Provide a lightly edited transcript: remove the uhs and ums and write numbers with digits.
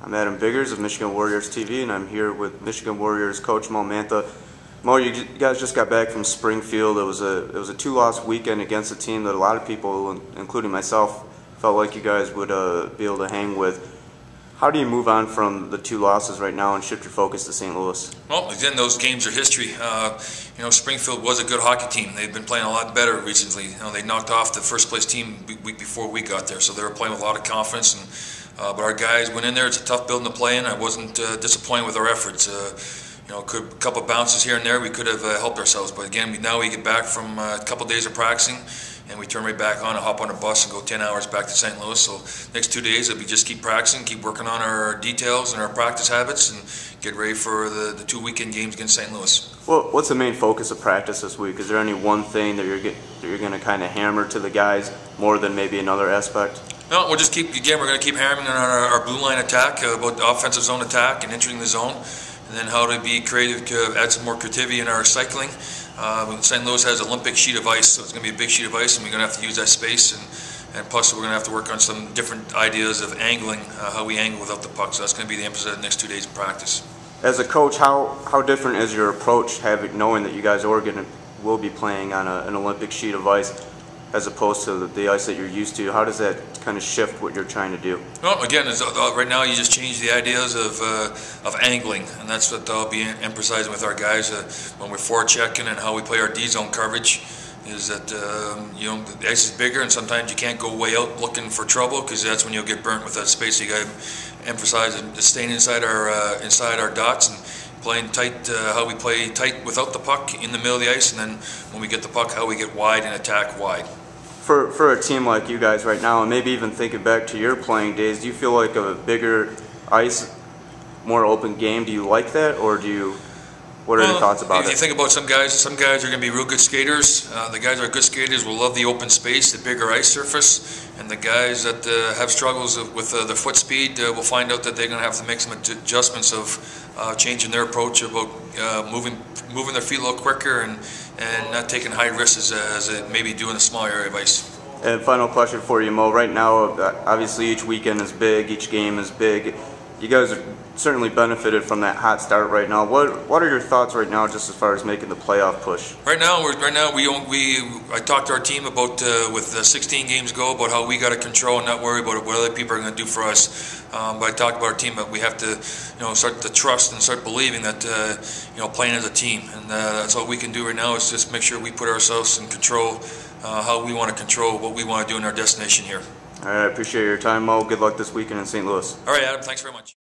I'm Adam Biggers of Michigan Warriors TV, and I'm here with Michigan Warriors coach Moe Mantha. Moe, you guys just got back from Springfield. It was a two-loss weekend against a team that a lot of people, including myself, felt like you guys would be able to hang with. How do you move on from the two losses right now and shift your focus to St. Louis? Well, again, those games are history. Springfield was a good hockey team. They've been playing a lot better recently. They knocked off the first-place team week before we got there, so they were playing with a lot of confidence. But our guys went in there. It's a tough building to play in. I wasn't disappointed with our efforts. A couple bounces here and there, we could have helped ourselves. But again, now we get back from a couple days of practicing, and we turn right back on and hop on a bus and go 10 hours back to St. Louis. So next 2 days, it'll be just keep practicing, keep working on our details and our practice habits, and get ready for the 2 weekend games against St. Louis. Well, what's the main focus of practice this week? Is there any one thing that you're going to kind of hammer to the guys more than maybe another aspect? No, we're going to keep hammering on our blue line attack, about the offensive zone attack and entering the zone, and then how to be creative to add some more creativity in our cycling. St. Louis has an Olympic sheet of ice, so it's going to be a big sheet of ice, and we're going to have to use that space, and plus we're going to have to work on some different ideas of angling, how we angle without the puck. So that's going to be the emphasis of the next 2 days of practice. As a coach, how different is your approach, knowing that you guys will be playing on an Olympic sheet of ice, as opposed to the ice that you're used to? How does that kind of shift what you're trying to do? Well, again, right now you just change the ideas of angling, and that's what I'll be emphasizing with our guys when we're forechecking and how we play our D-zone coverage. Is that the ice is bigger, and sometimes you can't go way out looking for trouble, because that's when you'll get burnt with that space. So you got to emphasize staying inside our dots and playing tight, how we play tight without the puck in the middle of the ice, and then when we get the puck, how we get wide and attack wide. For a team like you guys right now, and maybe even thinking back to your playing days, do you feel like a bigger ice, more open game? Do you like that, or what are your thoughts about it? If you think about some guys are going to be real good skaters. The guys that are good skaters will love the open space, the bigger ice surface, and the guys that have struggles with the foot speed will find out that they're going to have to make some adjustments of changing their approach about moving their feet a little quicker and not taking high risks as it maybe do in a small area of ice. And final question for you, Mo. Right now, obviously each weekend is big, each game is big. You guys are certainly benefited from that hot start right now. What are your thoughts right now, just as far as making the playoff push? Right now, I talked to our team about with 16 games go about how we got to control and not worry about what other people are going to do for us. But I talked about our team that we have to start to trust and start believing that playing as a team, and that's all we can do right now is just make sure we put ourselves in control, how we want to control what we want to do in our destination here. All right, I appreciate your time, Mo. Good luck this weekend in St. Louis. All right, Adam, thanks very much.